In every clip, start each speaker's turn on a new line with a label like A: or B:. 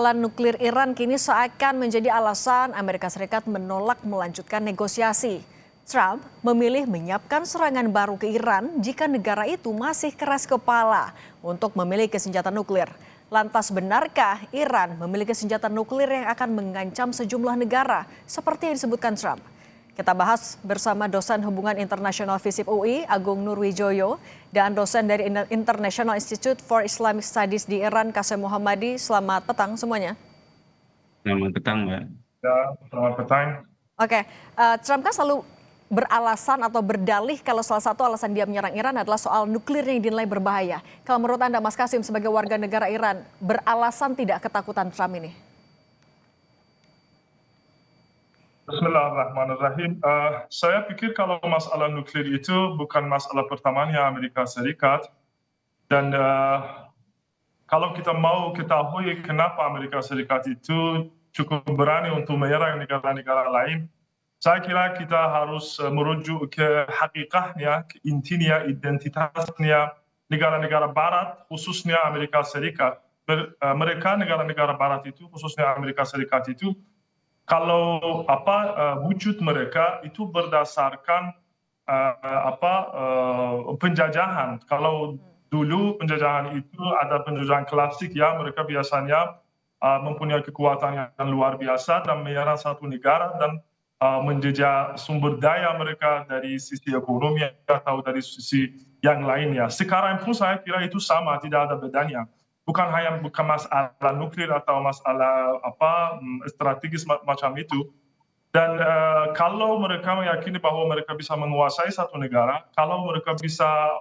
A: Nuklir Iran kini seakan menjadi alasan Amerika Serikat menolak melanjutkan negosiasi. Trump memilih menyiapkan serangan baru ke Iran jika negara itu masih keras kepala untuk memiliki senjata nuklir. Lantas benarkah Iran memiliki senjata nuklir yang akan mengancam sejumlah negara seperti yang disebutkan Trump? Kita bahas bersama dosen Hubungan Internasional FISIP UI, Agung Nurwijoyo, dan dosen dari International Institute for Islamic Studies di Iran, Kasem Muhammadi. Selamat petang semuanya.
B: Selamat petang, Mbak.
C: Ya, selamat petang.
A: Oke, Trump kan selalu beralasan atau berdalih kalau salah satu alasan dia menyerang Iran adalah soal nuklir yang dinilai berbahaya. Kalau menurut Anda, Mas Kasim, sebagai warga negara Iran, beralasan tidak ketakutan Trump ini?
C: Bismillahirrahmanirrahim. Saya pikir kalau masalah nuklir itu bukan masalah pertamanya Amerika Serikat. Dan kalau kita mau ketahui kenapa Amerika Serikat itu cukup berani untuk menyerang negara-negara lain, saya kira kita harus merujuk ke hakikatnya, ke intinya, identitasnya negara-negara Barat, khususnya Amerika Serikat. Mereka negara-negara Barat itu, khususnya Amerika Serikat itu, kalau wujud mereka itu berdasarkan penjajahan. Kalau dulu penjajahan itu ada penjajahan klasik, ya, mereka biasanya mempunyai kekuatan yang luar biasa dan menyerang satu negara dan menjajah sumber daya mereka dari sisi ekonomi atau dari sisi yang lainnya. Sekarang pun saya kira itu sama, tidak ada bedanya. Bukan masalah nuklir atau masalah strategis macam itu. Dan kalau mereka meyakini bahwa mereka bisa menguasai satu negara, kalau mereka bisa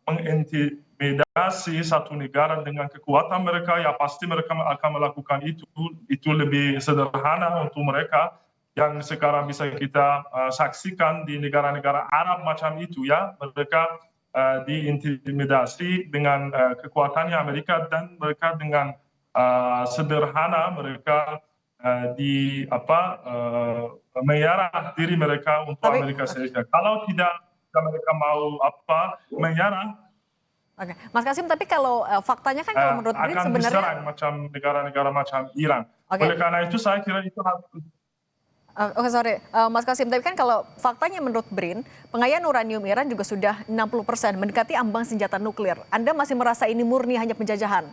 C: mengintimidasi satu negara dengan kekuatan mereka, ya pasti mereka akan melakukan itu. Itu lebih sederhana untuk mereka yang sekarang bisa kita saksikan di negara-negara Arab macam itu, ya. Mereka diintimidasi dengan kekuatannya Amerika, dan mereka dengan sederhana mereka menyerah diri mereka untuk Amerika Serikat. Kalau tidak mereka mau menyerah.
A: Oke, Mas Kasim, tapi kalau faktanya kan kalau menurut Brin sebenarnya
C: diserang macam negara-negara macam Iran. Oleh karena itu saya kira itu harus.
A: Oke, sorry, Mas Kasim, tapi kan kalau faktanya menurut Brin, pengayaan uranium Iran juga sudah 60%, mendekati ambang senjata nuklir. Anda masih merasa ini murni hanya penjajahan?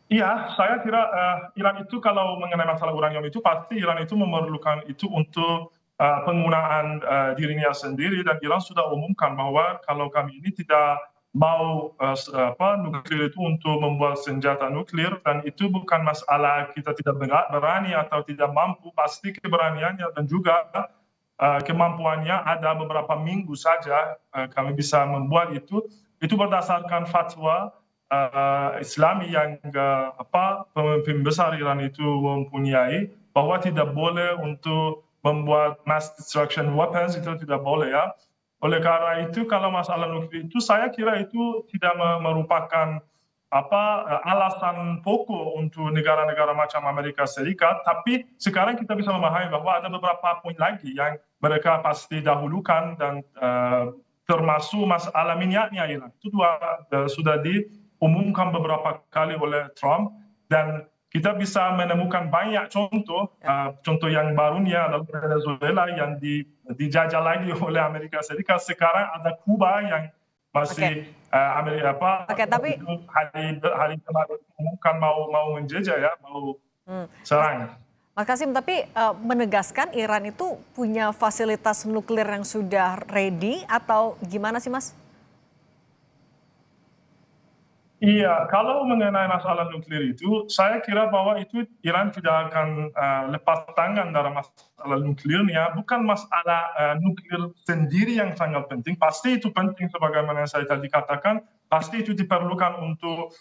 C: Iya, saya kira Iran itu kalau mengenai masalah uranium itu pasti Iran itu memerlukan itu untuk penggunaan dirinya sendiri, dan Iran sudah umumkan bahwa kalau kami ini tidak mau nuklir itu untuk membuat senjata nuklir, dan itu bukan masalah kita tidak berani atau tidak mampu, pasti keberaniannya dan juga kemampuannya ada beberapa minggu saja kami bisa membuat itu berdasarkan fatwa Islami yang pemimpin besar Iran itu mempunyai, bahwa tidak boleh untuk membuat mass destruction weapons, itu tidak boleh, ya. Oleh karena itu kalau masalah nuklir itu saya kira itu tidak merupakan alasan pokok untuk negara-negara macam Amerika Serikat, tapi sekarang kita bisa memahami bahwa ada beberapa poin lagi yang mereka pasti dahulukan, dan termasuk masalah minyaknya Iran. Itu sudah diumumkan beberapa kali oleh Trump, dan kita bisa menemukan banyak contoh. Contoh yang barunya adalah Venezuela yang dijajah lagi oleh Amerika Serikat. Sekarang ada Kuba yang masih
A: tapi
C: hari kemarin umumkan mau menjajah, ya, mau serang.
A: Mas Kasim, tapi menegaskan Iran itu punya fasilitas nuklir yang sudah ready atau gimana sih, Mas?
C: Iya, kalau mengenai masalah nuklir itu, saya kira bahwa itu Iran tidak akan lepas tangan dari masalah nuklirnya. Bukan masalah nuklir sendiri yang sangat penting, pasti itu penting sebagaimana saya tadi katakan, pasti itu diperlukan untuk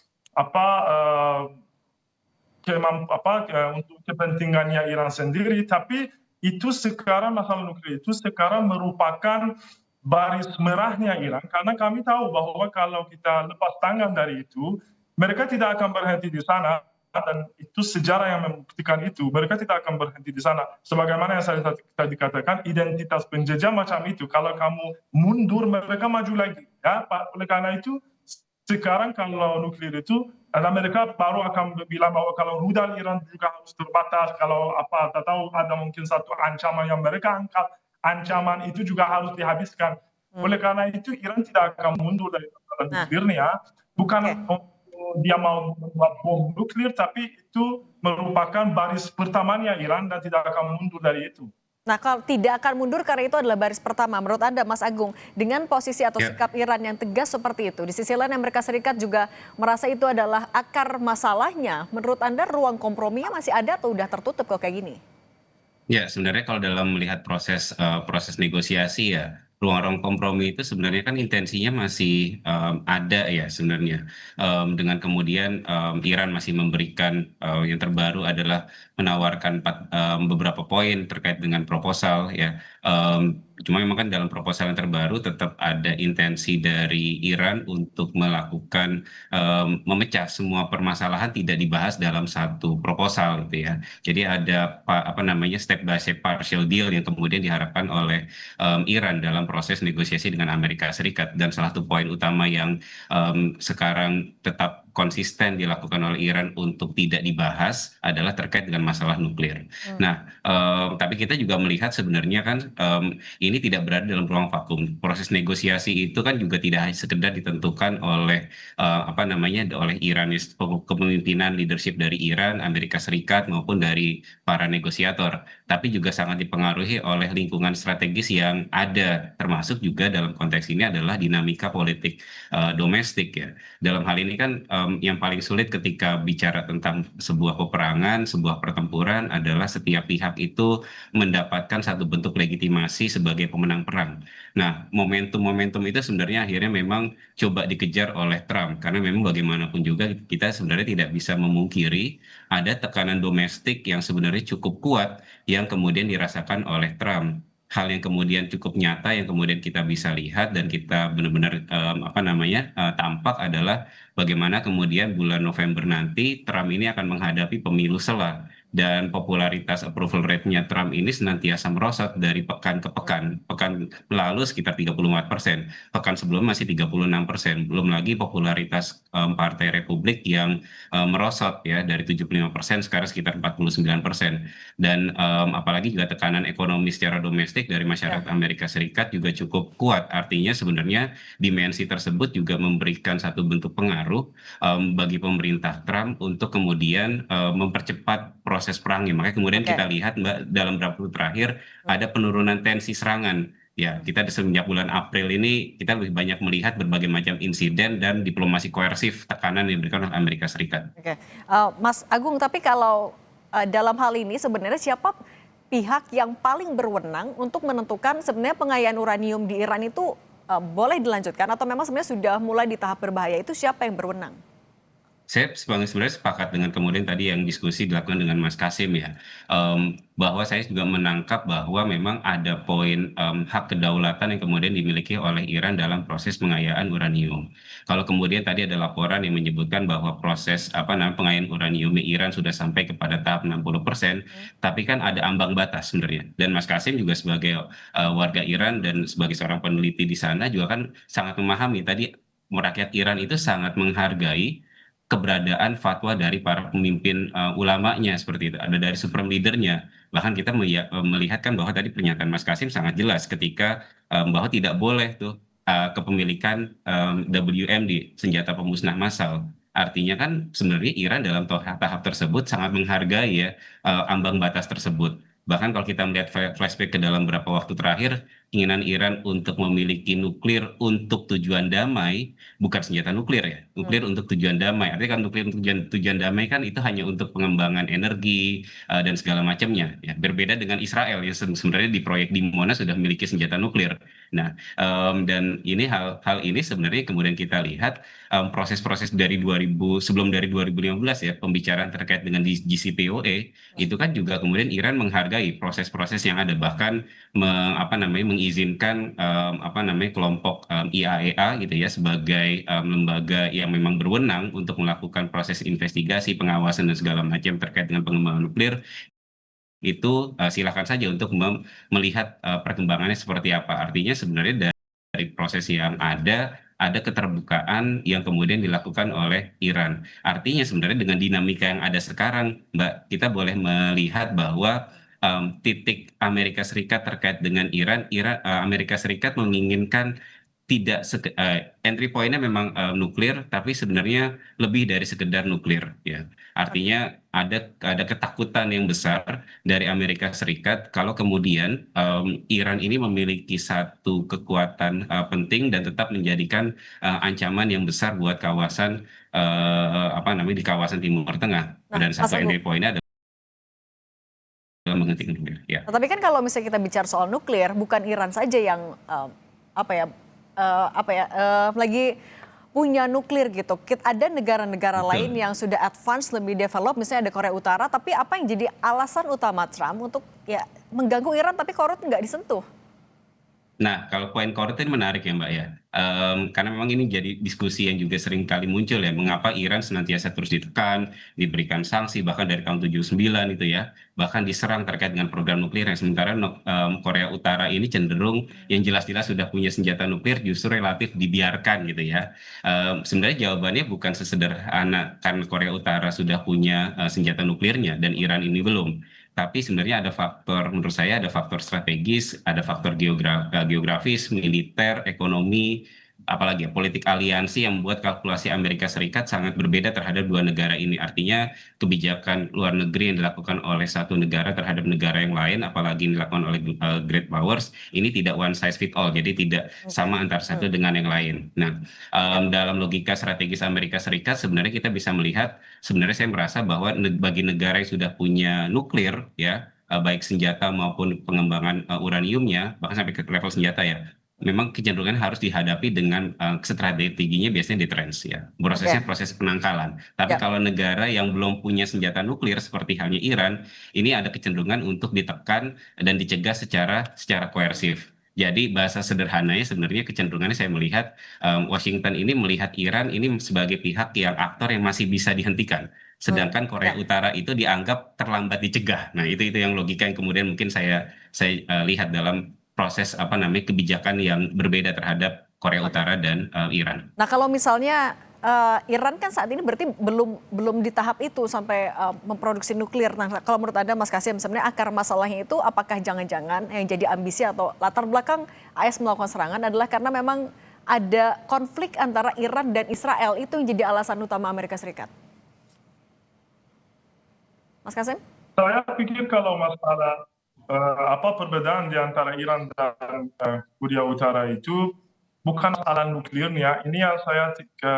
C: untuk kepentingannya Iran sendiri. Tapi itu sekarang masalah nuklir itu sekarang merupakan baris merahnya Iran, karena kami tahu bahwa kalau kita lepas tangan dari itu, mereka tidak akan berhenti di sana, dan itu sejarah yang membuktikan itu. Mereka tidak akan berhenti di sana. Sebagaimana yang saya tadi katakan, identitas penjajah macam itu, kalau kamu mundur, mereka maju lagi. Ya, Pak. Oleh karena itu, sekarang kalau nuklir itu Amerika baru akan bilang bahwa kalau rudal Iran juga harus terbatas, kalau apa, tak tahu ada mungkin satu ancaman yang mereka angkat, ancaman itu juga harus dihabiskan. Oleh karena itu Iran tidak akan mundur dari masalah
A: Nah,
C: nuklirnya, bukan
A: oke.
C: dia mau membuat bom nuklir, tapi itu merupakan baris pertamanya Iran dan tidak akan mundur dari itu.
A: Nah, kalau tidak akan mundur karena itu adalah baris pertama. Menurut Anda, Mas Agung, dengan posisi atau
B: Ya,
A: sikap Iran yang tegas seperti itu, di sisi lain Amerika Serikat juga merasa itu adalah akar masalahnya. Menurut Anda, ruang komprominya masih ada atau udah tertutup kok kayak gini?
B: ya, sebenarnya kalau dalam melihat proses negosiasi ya, ruang-ruang kompromi itu sebenarnya kan intensinya masih ada ya sebenarnya. Dengan kemudian Iran masih memberikan yang terbaru adalah menawarkan beberapa poin terkait dengan proposal ya. Cuma memang kan dalam proposal yang terbaru tetap ada intensi dari Iran untuk melakukan memecah semua permasalahan tidak dibahas dalam satu proposal gitu ya. Jadi ada apa namanya step by step partial deal yang kemudian diharapkan oleh Iran dalam proses negosiasi dengan Amerika Serikat. Dan salah satu poin utama yang sekarang tetap konsisten dilakukan oleh Iran untuk tidak dibahas adalah terkait dengan masalah nuklir. Nah, tapi kita juga melihat sebenarnya kan ini tidak berada dalam ruang vakum. Proses negosiasi itu kan juga tidak hanya sekedar ditentukan oleh apa namanya oleh Iranis, kepemimpinan leadership dari Iran, Amerika Serikat maupun dari para negosiator, tapi juga sangat dipengaruhi oleh lingkungan strategis yang ada, termasuk juga dalam konteks ini adalah dinamika politik domestik ya. Dalam hal ini kan yang paling sulit ketika bicara tentang sebuah peperangan, sebuah pertempuran adalah setiap pihak itu mendapatkan satu bentuk legitimasi sebagai pemenang perang. Nah, momentum-momentum itu sebenarnya akhirnya memang coba dikejar oleh Trump karena memang bagaimanapun juga kita sebenarnya tidak bisa memungkiri ada tekanan domestik yang sebenarnya cukup kuat yang kemudian dirasakan oleh Trump. Hal yang kemudian cukup nyata yang kemudian kita bisa lihat dan kita benar-benar apa namanya tampak adalah bagaimana kemudian bulan November nanti Trump ini akan menghadapi pemilu sela dan popularitas approval rate-nya Trump ini senantiasa merosot dari pekan ke pekan. Pekan lalu sekitar 34%, pekan sebelumnya masih 36%. Belum lagi popularitas Partai Republik yang merosot ya dari 75% sekarang sekitar 49%. Dan apalagi juga tekanan ekonomi secara domestik dari masyarakat
A: Ya.
B: Amerika Serikat juga cukup kuat. Artinya sebenarnya dimensi tersebut juga memberikan satu bentuk pengaruh bagi pemerintah Trump untuk kemudian mempercepat proses perangnya. Makanya kemudian kita
A: Oke.
B: lihat Mbak dalam beberapa waktu terakhir ada penurunan tensi serangan. Ya, kita semenjak bulan April ini kita lebih banyak melihat berbagai macam insiden dan diplomasi koersif tekanan yang diberikan oleh Amerika Serikat.
A: Oke, Mas Agung, tapi kalau dalam hal ini sebenarnya siapa pihak yang paling berwenang untuk menentukan sebenarnya pengayaan uranium di Iran itu boleh dilanjutkan atau memang sebenarnya sudah mulai di tahap berbahaya, itu siapa yang berwenang?
B: Saya sebenarnya sepakat dengan kemudian tadi yang diskusi dilakukan dengan Mas Kasim ya, bahwa saya juga menangkap bahwa memang ada poin hak kedaulatan yang kemudian dimiliki oleh Iran dalam proses pengayaan uranium. Kalau kemudian tadi ada laporan yang menyebutkan bahwa proses apa namanya pengayaan uranium di Iran sudah sampai kepada tahap 60%, tapi kan ada ambang batas sebenarnya. Dan Mas Kasim juga sebagai warga Iran dan sebagai seorang peneliti di sana juga kan sangat memahami tadi rakyat Iran itu sangat menghargai keberadaan fatwa dari para pemimpin ulamanya seperti itu, ada dari supreme leadernya. Bahkan kita melihat kan bahwa tadi pernyataan Mas Kasim sangat jelas ketika bahwa tidak boleh tuh kepemilikan WMD, senjata pemusnah massal. Artinya kan sebenarnya Iran dalam tahap tersebut sangat menghargai ya ambang batas tersebut. Bahkan kalau kita melihat flashback ke dalam beberapa waktu terakhir, keinginan Iran untuk memiliki nuklir untuk tujuan damai, bukan senjata nuklir ya, nuklir untuk tujuan damai. Artinya kan nuklir untuk tujuan damai kan itu hanya untuk pengembangan energi dan segala macamnya. Ya, berbeda dengan Israel yang sebenarnya di proyek di Monas sudah memiliki senjata nuklir. Nah, dan ini hal ini sebenarnya kemudian kita lihat proses-proses dari sebelum dari 2015 ya, pembicaraan terkait dengan JCPOA itu kan juga kemudian Iran menghargai proses-proses yang ada, bahkan apa namanya mengizinkan apa namanya kelompok IAEA gitu ya sebagai lembaga yang memang berwenang untuk melakukan proses investigasi, pengawasan dan segala macam terkait dengan pengembangan nuklir itu silakan saja untuk melihat perkembangannya seperti apa. Artinya sebenarnya dari proses yang ada ada keterbukaan yang kemudian dilakukan oleh Iran. Artinya sebenarnya dengan dinamika yang ada sekarang, Mbak, kita boleh melihat bahwa titik Amerika Serikat terkait dengan Amerika Serikat menginginkan tidak entry point-nya memang nuklir, tapi sebenarnya lebih dari sekedar nuklir, ya. Artinya ada ketakutan yang besar dari Amerika Serikat kalau kemudian Iran ini memiliki satu kekuatan penting dan tetap menjadikan ancaman yang besar buat kawasan apa namanya di kawasan Timur Tengah.
A: Nah,
B: Dan
A: Mas
B: satu
A: Agung,
B: entry point-nya adalah menghentikan nuklir. Ya.
A: nah, tapi kan kalau misalnya kita bicara soal nuklir, bukan Iran saja yang lagi punya nuklir gitu. Ada negara-negara lain
B: Betul.
A: yang sudah advance, lebih develop, misalnya ada Korea Utara. Tapi apa yang jadi alasan utama Trump untuk ya mengganggu Iran tapi Korea nggak disentuh?
B: Nah, kalau poin core ini menarik ya Mbak ya. Karena memang ini jadi diskusi yang juga sering kali muncul ya. Mengapa Iran senantiasa terus ditekan, diberikan sanksi bahkan dari tahun 79 itu ya. Bahkan diserang terkait dengan program nuklir yang sementara Korea Utara ini cenderung yang jelas-jelas sudah punya senjata nuklir justru relatif dibiarkan gitu ya. Sebenarnya jawabannya bukan sesederhana karena Korea Utara sudah punya senjata nuklirnya dan Iran ini belum. Tapi sebenarnya ada faktor, menurut saya ada faktor strategis, ada faktor geografis, militer, ekonomi, apalagi ya, politik aliansi yang membuat kalkulasi Amerika Serikat sangat berbeda terhadap dua negara ini. Artinya kebijakan luar negeri yang dilakukan oleh satu negara terhadap negara yang lain, apalagi yang dilakukan oleh great powers, ini tidak one size fit all, jadi tidak
A: Oke.
B: sama antara satu dengan yang lain. Nah,
A: Ya.
B: dalam logika strategis Amerika Serikat sebenarnya kita bisa melihat sebenarnya saya merasa bahwa bagi negara yang sudah punya nuklir ya baik senjata maupun pengembangan uraniumnya bahkan sampai ke level senjata ya memang kecenderungan harus dihadapi dengan strateginya biasanya deterrence ya
A: Oke.
B: prosesnya proses penangkalan tapi
A: Ya.
B: kalau negara yang belum punya senjata nuklir seperti halnya Iran ini ada kecenderungan untuk ditekan dan dicegah secara koersif. Jadi bahasa sederhananya sebenarnya kecenderungannya saya melihat Washington ini melihat Iran ini sebagai pihak yang aktor yang masih bisa dihentikan. Sedangkan Korea
A: Ya.
B: Utara itu dianggap terlambat dicegah. Nah, itu yang logika yang kemudian mungkin saya lihat dalam proses apa namanya kebijakan yang berbeda terhadap Korea
A: Oke.
B: Utara dan Iran.
A: Nah, kalau misalnya Iran kan saat ini berarti belum di tahap itu sampai memproduksi nuklir. Nah, kalau menurut Anda Mas Kasim sebenarnya akar masalahnya itu apakah jangan-jangan yang jadi ambisi atau latar belakang AS melakukan serangan adalah karena memang ada konflik antara Iran dan Israel itu yang jadi alasan utama Amerika Serikat? Mas Kasim?
C: Saya pikir kalau masalah apa perbedaan di antara Iran dan Korea Utara itu bukan masalah nuklirnya. Ini yang saya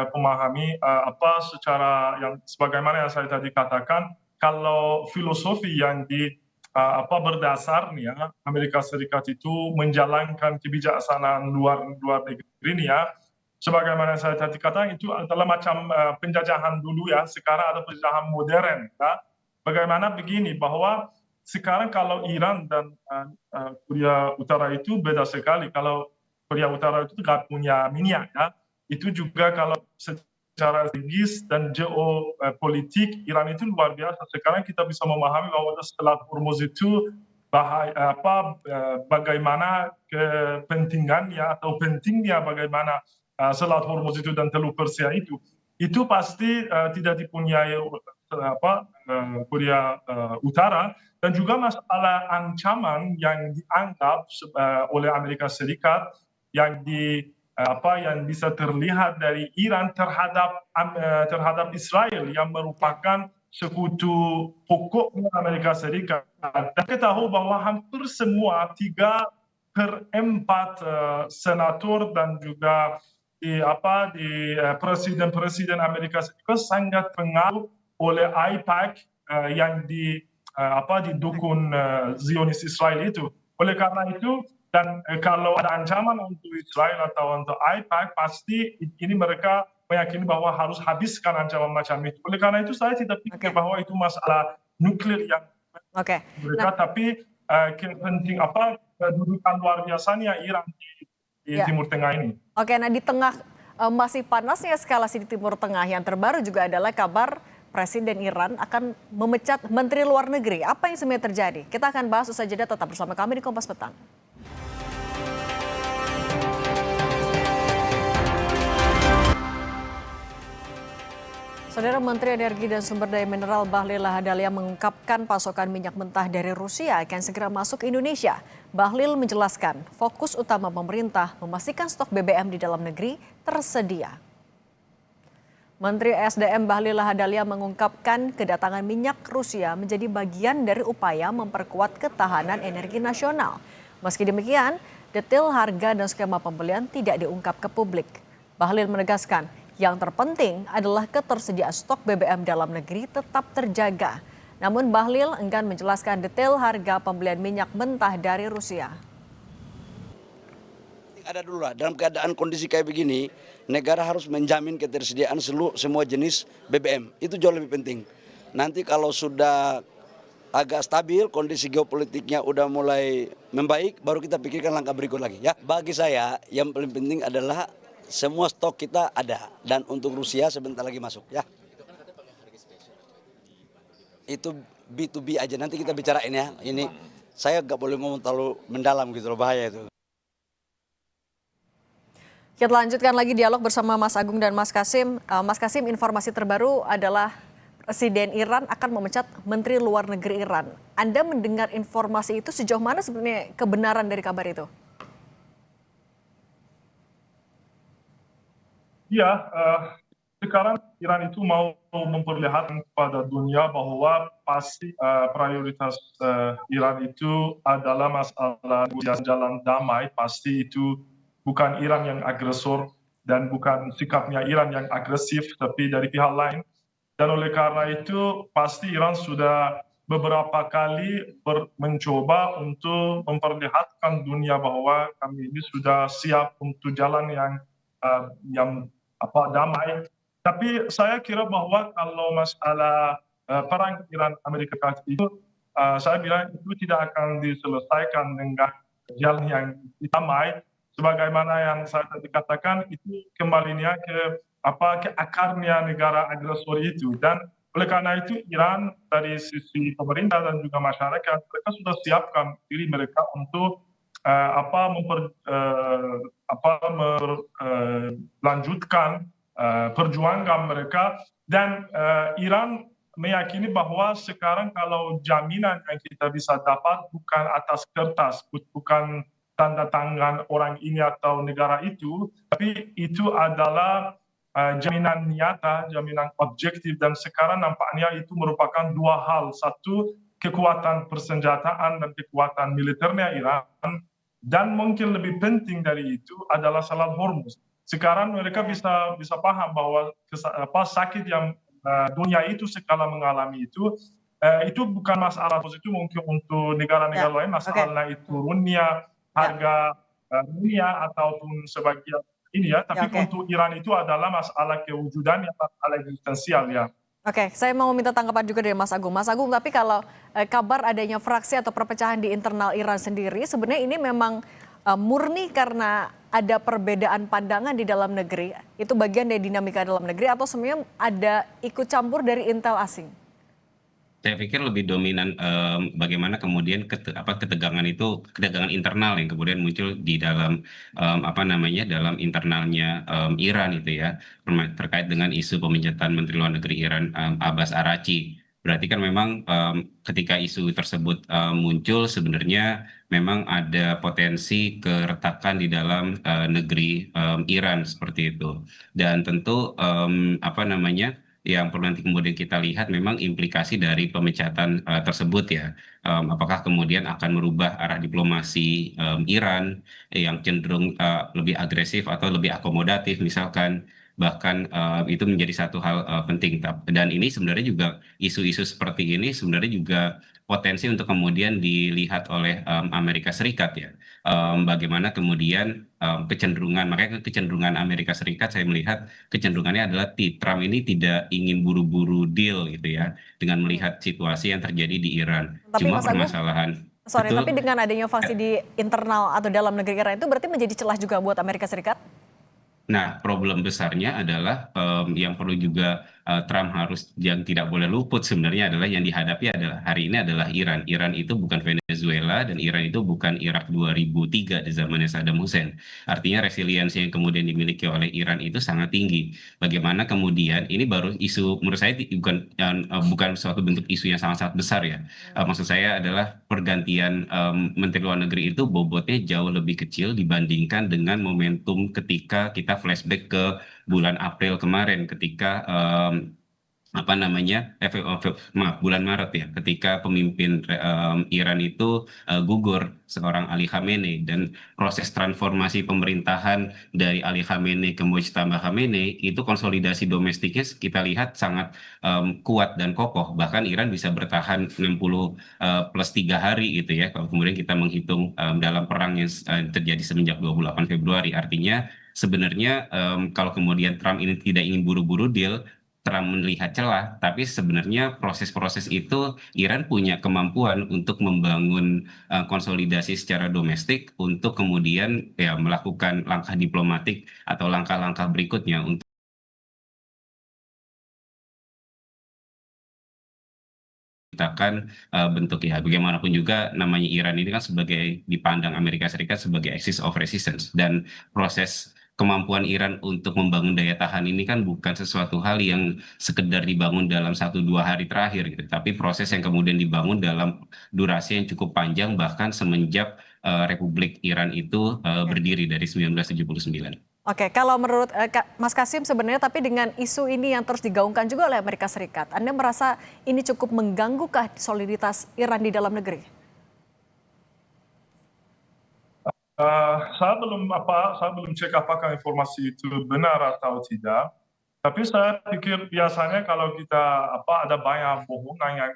C: pemahami apa secara yang sebagaimana yang saya tadi katakan kalau filosofi yang berdasarnya Amerika Serikat itu menjalankan kebijaksanaan luar negeri ya. Sebagaimana saya tadi katakan itu adalah macam penjajahan dulu ya. Sekarang ada penjajahan modern ya. Bagaimana begini bahwa sekarang kalau Iran dan Korea Utara itu beda sekali. Kalau Korea Utara itu tidak punya minyak ya. Itu juga kalau secara strategis dan geopolitik Iran itu luar biasa. Sekarang kita bisa memahami bahwa setelah Hormuz itu bagaimana kepentingannya atau pentingnya bagaimana Selat Hormuz itu dan Teluk Persia itu pasti tidak dipunyai Korea Utara dan juga masalah ancaman yang dianggap oleh Amerika Serikat yang bisa terlihat dari Iran terhadap Israel yang merupakan sekutu pokoknya Amerika Serikat. Dan kita tahu bahwa hampir semua 3/4 senator dan juga di presiden Amerika Serikat sangat pengaruh oleh AIPAC yang didukung Zionis Israel itu. Oleh karena itu dan kalau ada ancaman untuk Israel atau untuk AIPAC pasti ini mereka meyakini bahwa harus habiskan ancaman macam itu. Oleh karena itu saya tidak pikir bahwa itu masalah nuklir yang mereka tapi penting kedudukan luar biasanya Iran di Timur Tengah ini.
A: Oke, nah di tengah masih panasnya eskalasi di Timur Tengah yang terbaru juga adalah kabar Presiden Iran akan memecat Menteri Luar Negeri. Apa yang sebenarnya terjadi? Kita akan bahas usai jeda, tetap bersama kami di Kompas Petang. Saudara Menteri Energi dan Sumber Daya Mineral Bahlil Lahadalia mengungkapkan pasokan minyak mentah dari Rusia akan segera masuk ke Indonesia. Bahlil menjelaskan fokus utama pemerintah memastikan stok BBM di dalam negeri tersedia. Menteri SDM Bahlil Lahadalia mengungkapkan kedatangan minyak Rusia menjadi bagian dari upaya memperkuat ketahanan energi nasional. Meski demikian, detail harga dan skema pembelian tidak diungkap ke publik. Bahlil menegaskan, yang terpenting adalah ketersediaan stok BBM dalam negeri tetap terjaga. Namun Bahlil enggan menjelaskan detail harga pembelian minyak mentah dari Rusia.
D: Ada dulu lah, dalam keadaan kondisi kayak begini, negara harus menjamin ketersediaan semua jenis BBM. Itu jauh lebih penting. Nanti kalau sudah agak stabil, kondisi geopolitiknya udah mulai membaik, baru kita pikirkan langkah berikut lagi. Ya, bagi saya yang paling penting adalah semua stok kita ada, dan untuk Rusia sebentar lagi masuk ya. Itu B2B aja, nanti kita bicarain ya. Ini saya nggak boleh ngomong terlalu mendalam gitu loh, bahaya itu.
A: Kita lanjutkan lagi dialog bersama Mas Agung dan Mas Kasim. Mas Kasim, informasi terbaru adalah Presiden Iran akan memecat Menteri Luar Negeri Iran. Anda mendengar informasi itu sejauh mana sebenarnya kebenaran dari kabar itu?
C: Ya, sekarang Iran itu mau memperlihatkan kepada dunia bahwa pasti prioritas Iran itu adalah masalah jalan damai. Pasti itu bukan Iran yang agresor dan bukan sikapnya Iran yang agresif, tapi dari pihak lain. Dan oleh karena itu pasti Iran sudah beberapa kali mencoba untuk memperlihatkan dunia bahwa kami ini sudah siap untuk jalan yang damai. Tapi saya kira bahwa kalau masalah perang Iran Amerika Serikat itu, saya bilang itu tidak akan diselesaikan dengan jalan yang damai. Sebagaimana yang saya tadi katakan, itu kembalinya ke akarnya negara agresor itu. Dan oleh karena itu Iran dari sisi pemerintah dan juga masyarakat, mereka sudah siapkan diri mereka untuk melanjutkan perjuangan mereka. Dan Iran meyakini bahwa sekarang kalau jaminan yang kita bisa dapat bukan atas kertas, bukan tanda tangan orang ini atau negara itu, tapi itu adalah jaminan nyata, jaminan objektif. Dan sekarang nampaknya itu merupakan dua hal. Satu, kekuatan persenjataan dan kekuatan militernya Iran. Dan mungkin lebih penting dari itu adalah Selat Hormuz. Sekarang mereka bisa paham bahwa sakit yang dunia itu sekarang mengalami itu bukan masalah itu mungkin untuk negara-negara lain, masalahnya itu turunnya harga dunia ataupun sebagian ini ya, tapi untuk Iran itu adalah masalah kewujudan yang masalah eksistensial ya.
A: Oke, saya mau minta tanggapan juga dari Mas Agung. Mas Agung, tapi kalau kabar adanya fraksi atau perpecahan di internal Iran sendiri, sebenarnya ini memang murni karena ada perbedaan pandangan di dalam negeri, itu bagian dari dinamika dalam negeri, atau sebenarnya ada ikut campur dari intel asing?
B: Saya pikir lebih dominan bagaimana kemudian ketegangan internal yang kemudian muncul di dalam dalam internalnya Iran itu ya, terkait dengan isu pemecatan Menteri Luar Negeri Iran Abbas Araghchi. Berarti kan memang ketika isu tersebut muncul sebenarnya memang ada potensi keretakan di dalam negeri Iran seperti itu. Dan tentu yang perlu nanti kemudian kita lihat memang implikasi dari pemecatan tersebut ya. Apakah kemudian akan merubah arah diplomasi Iran yang cenderung lebih agresif atau lebih akomodatif misalkan. Bahkan itu menjadi satu hal penting. Dan ini sebenarnya juga isu-isu seperti ini sebenarnya juga potensi untuk kemudian dilihat oleh Amerika Serikat ya. Bagaimana kemudian makanya kecenderungan Amerika Serikat saya melihat kecenderungannya adalah Trump ini tidak ingin buru-buru deal gitu ya dengan melihat situasi yang terjadi di Iran.
A: Tapi
B: Cuma
A: Mas Agung,
B: permasalahan
A: tapi dengan adanya faksi di internal atau dalam negeri Iran itu berarti menjadi celah juga buat Amerika Serikat?
B: Nah, problem besarnya adalah yang perlu juga Trump harus yang tidak boleh luput sebenarnya adalah yang dihadapi adalah hari ini adalah Iran. Iran itu bukan Venezuela dan Iran itu bukan Irak 2003 di zamannya Saddam Hussein. Artinya resiliensi yang kemudian dimiliki oleh Iran itu sangat tinggi. Bagaimana kemudian ini baru isu menurut saya bukan suatu bentuk isu yang sangat-sangat besar ya. Maksud saya adalah pergantian Menteri Luar Negeri itu bobotnya jauh lebih kecil dibandingkan dengan momentum ketika kita flashback ke bulan April kemarin ketika apa namanya maaf bulan Maret ya ketika pemimpin Iran itu gugur seorang Ali Khamenei dan proses transformasi pemerintahan dari Ali Khamenei ke Mujtaba Khamenei itu konsolidasi domestiknya kita lihat sangat kuat dan kokoh, bahkan Iran bisa bertahan 60 plus 3 hari gitu ya kalau kemudian kita menghitung dalam perang yang terjadi semenjak 28 Februari. Artinya sebenarnya kalau kemudian Trump ini tidak ingin buru-buru deal, Trump melihat celah, tapi sebenarnya proses-proses itu Iran punya kemampuan untuk membangun konsolidasi secara domestik untuk kemudian ya melakukan langkah diplomatik atau langkah-langkah berikutnya untuk menciptakan bentuk ya bagaimanapun juga namanya Iran ini kan sebagai dipandang Amerika Serikat sebagai axis of resistance dan proses kemampuan Iran untuk membangun daya tahan ini kan bukan sesuatu hal yang sekedar dibangun dalam 1-2 hari terakhir gitu, tapi proses yang kemudian dibangun dalam durasi yang cukup panjang bahkan semenjak Republik Iran itu berdiri dari 1979.
A: Oke, kalau menurut Mas Kasim sebenarnya tapi dengan isu ini yang terus digaungkan juga oleh Amerika Serikat, Anda merasa ini cukup mengganggukah soliditas Iran di dalam negeri?
C: Saya belum cek apakah informasi itu benar atau tidak. Tapi saya pikir biasanya kalau kita ada banyak bohongan yang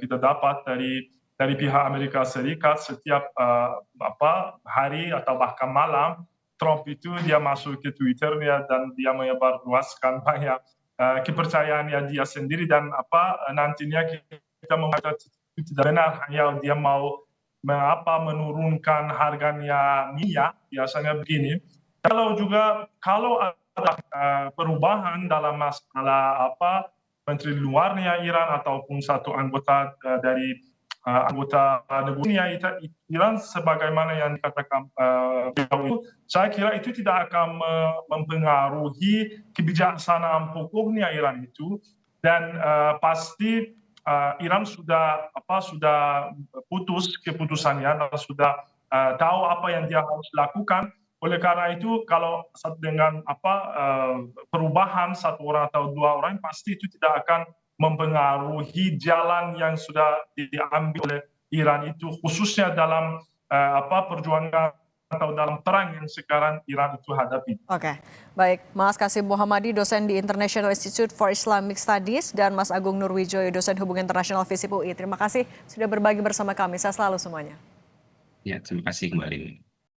C: kita dapat dari pihak Amerika Serikat setiap hari atau bahkan malam, Trump itu dia masuk ke Twitternya dan dia menyebarluaskan banyak kepercayaannya dia sendiri dan nantinya kita membaca itu tidak benar hanya dia mau menurunkan harganya minyak biasanya begini. Kalau ada perubahan dalam masalah menteri luarnya Iran ataupun satu anggota dari anggota negara Iran sebagaimana yang dikatakan itu, saya kira itu tidak akan mempengaruhi kebijaksanaan pokoknya Iran itu dan pasti Iran sudah putus keputusannya dan sudah tahu apa yang dia harus lakukan. Oleh karena itu, kalau dengan perubahan satu orang atau dua orang, pasti itu tidak akan mempengaruhi jalan yang sudah diambil oleh Iran itu, khususnya dalam perjuangan atau dalam perang yang sekarang Iran itu hadapi.
A: Oke, baik. Mas Kasim Muhammadi, dosen di International Institute for Islamic Studies, dan Mas Agung Nurwijoyo, dosen Hubungan Internasional FISIP UI. Terima kasih sudah berbagi bersama kami. Saya selalu semuanya.
B: Ya, terima kasih kembali.